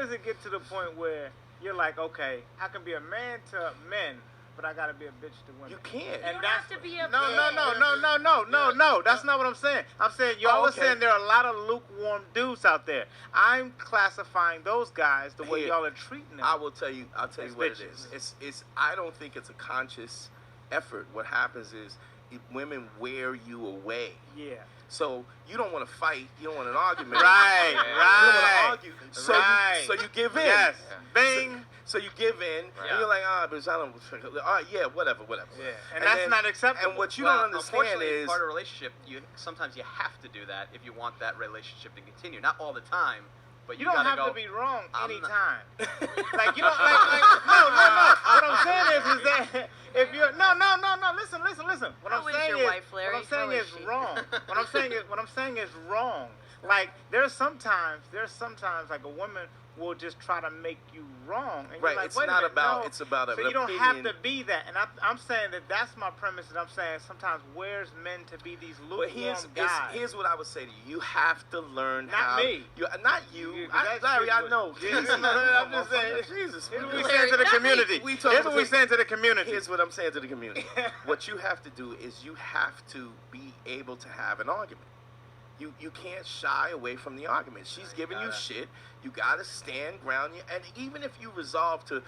does it get to the point where you're like, okay, I can be a man to men, but I gotta be a bitch to women? You can't. You don't have to be a no. bitch. That's not what I'm saying. I'm saying y'all are saying there are a lot of lukewarm dudes out there. I'm classifying those guys the way y'all are treating them. I'll tell you what bitches. it is. It's. I don't think it's a conscious effort. What happens is women wear you away. Yeah. So you don't want to fight. You don't want an argument. Right. You don't want to argue. So you give in. Yes. Bing. So you give in, and you're like, but I don't. All right, yeah, whatever. Yeah. And that's not acceptable. And what you don't understand is part of a relationship. Sometimes you have to do that if you want that relationship to continue. Not all the time. But you don't have to be wrong anytime. Like you don't like no. What I'm saying is that if you're no. Listen. What I'm saying is wrong. What I'm saying is wrong. Like there's sometimes like a woman will just try to make you wrong. And right. You're like, It's wait not a minute, about. no. It's about an So you don't opinion. have to be that. And I'm saying that's my premise. That I'm saying sometimes where's men to be these lukewarm guys. Here's what I would say to you. You have to learn not how. Me. Not you. Larry, I know. I'm just saying. Jesus. Here's what we saying to the community. Here's what we saying to the community. Here's what I'm saying to the community. What you have to do is you have to be able to have an argument. You can't shy away from the argument. She's giving you shit. You gotta stand ground. And even if you resolve to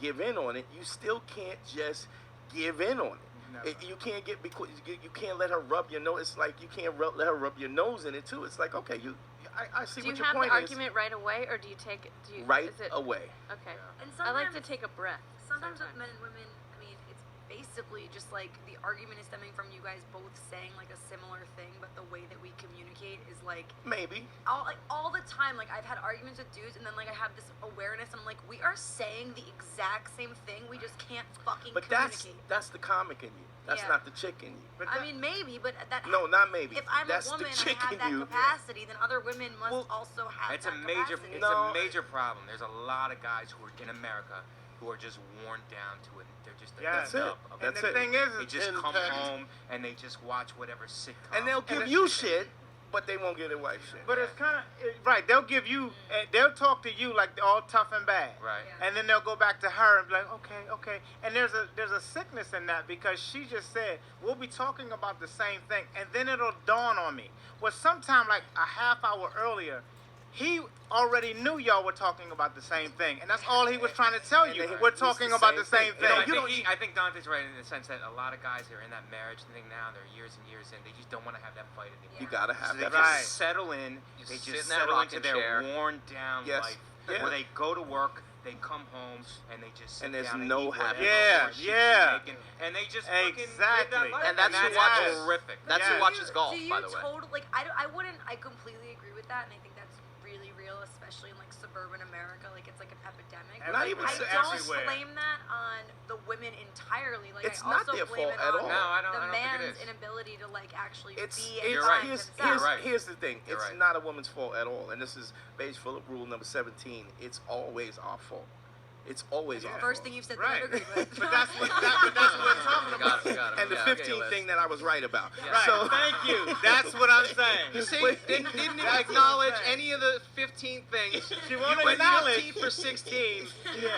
give in on it, you still can't just give in on it. You can't because you can't let her rub your nose. It's like you can't let her rub your nose in it too. It's like, okay, I see what your point is. Do you have the argument right away, or do you take it? Away? Okay. Yeah. And I like to take a breath. Sometimes with men and women, I mean, it's basically just like the argument is stemming from you guys both saying like a similar thing, but the way that we communicate is like maybe all the time. Like I've had arguments with dudes, and then like I have this awareness. I'm like, we are saying the exact same thing. We just can't fucking communicate. That's the comic in you. That's not the chick in you. I mean, maybe, but that. No, not maybe. If I'm that's a woman the chick and I have in that capacity, then other women must also have it's that capacity. It's a major problem. There's a lot of guys who are in America who are just worn down to it. They're just that's it. And the thing is, they just come home and they just watch whatever sitcom. And they'll give you shit, but they won't give their wife shit. But it's kind of right. They'll give you, they'll talk to you like they're all tough and bad. Right. Yeah. And then they'll go back to her and be like, okay. And there's a sickness in that because she just said we'll be talking about the same thing, and then it'll dawn on me. Well, sometime like a half hour earlier, he already knew y'all were talking about the same thing, and that's all he was trying to tell you. We're talking about the same thing. I think Dante's right in the sense that a lot of guys are in that marriage thing now. They're years and years in. They just don't want to have that fight anymore. You gotta have that. Right. They just settle in. They just settle into their worn down life, where they go to work. They come home and they just sit down and eat whatever making, and they just fucking live that life. And that's who watches horrific. That's who watches golf, do you by the way. I completely agree with that, and I think that's really real, especially in like suburban America. Like it's like an epidemic. Not even I don't everywhere. blame that on the women entirely. Like it's I also not their blame fault it at on all. No, I don't the think it man's is. inability to like actually It's be you're and right. find himself. Here's the thing. It's not a woman's fault at all. And this is Beige Phillip rule number 17. It's always our fault. It's always our fault. First thing you've said that I agree with. But that's what we're talking about. Got it. And the 15th thing that I was right about. Right. So thank you. That's what I'm saying. You see, didn't acknowledge any of the 15 things. She won't You went acknowledge 15 for 16. Yeah.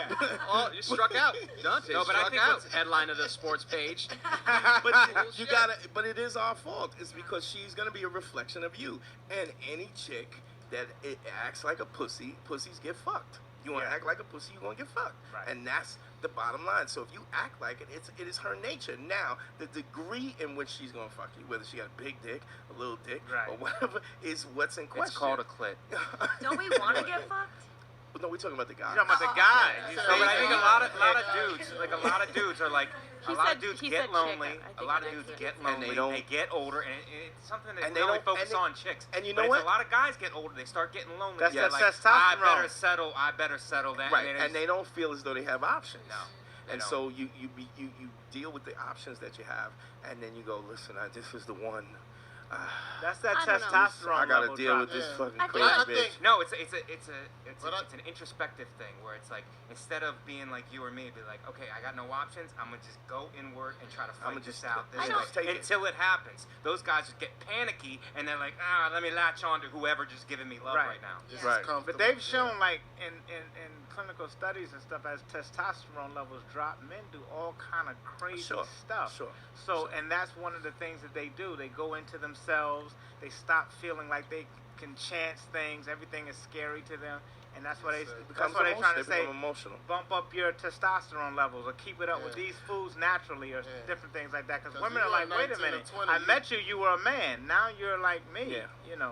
Oh, you struck out. Dante No, but I struck think out. Headline of the sports page. But you gotta. But it is our fault. It's because she's gonna be a reflection of you. And any chick that it acts like a pussy, pussies get fucked. You want to act like a pussy, you're going to get fucked. Right. And that's the bottom line. So if you act like it, it is her nature. Now, the degree in which she's going to fuck you, whether she got a big dick, a little dick, or whatever, is what's in question. It's called a clit. Don't we want to get fucked? No, we're talking about the guy. You're talking about the guy. No, but I think a lot of dudes are like, a lot of dudes get lonely. A lot of dudes get lonely. They get older, and it's something that they only focus on chicks. And you know what? A lot of guys get older. They start getting lonely. That's like, testosterone. I better settle that. Right, and they don't feel as though they have options. No. And so you deal with the options that you have, and then you go, listen, this is the one. That's that testosterone. I gotta deal with this fucking crazy bitch. No, it's an introspective thing where it's like instead of being like you or me, be like, okay, I got no options. I'm gonna just go inward and try to fight this out until it happens. Those guys just get panicky and they're like, let me latch on to whoever just giving me love right now. Right. But they've shown like in clinical studies and stuff, as testosterone levels drop, men do all kind of crazy stuff. And that's one of the things that they do. They go into themselves. They stop feeling like they can chance things. Everything is scary to them. And that's why they're trying to say, bump up your testosterone levels or keep it up with these foods naturally or different things like that. Because women are like, wait a minute, I met you, you were a man. Now you're like me, you know.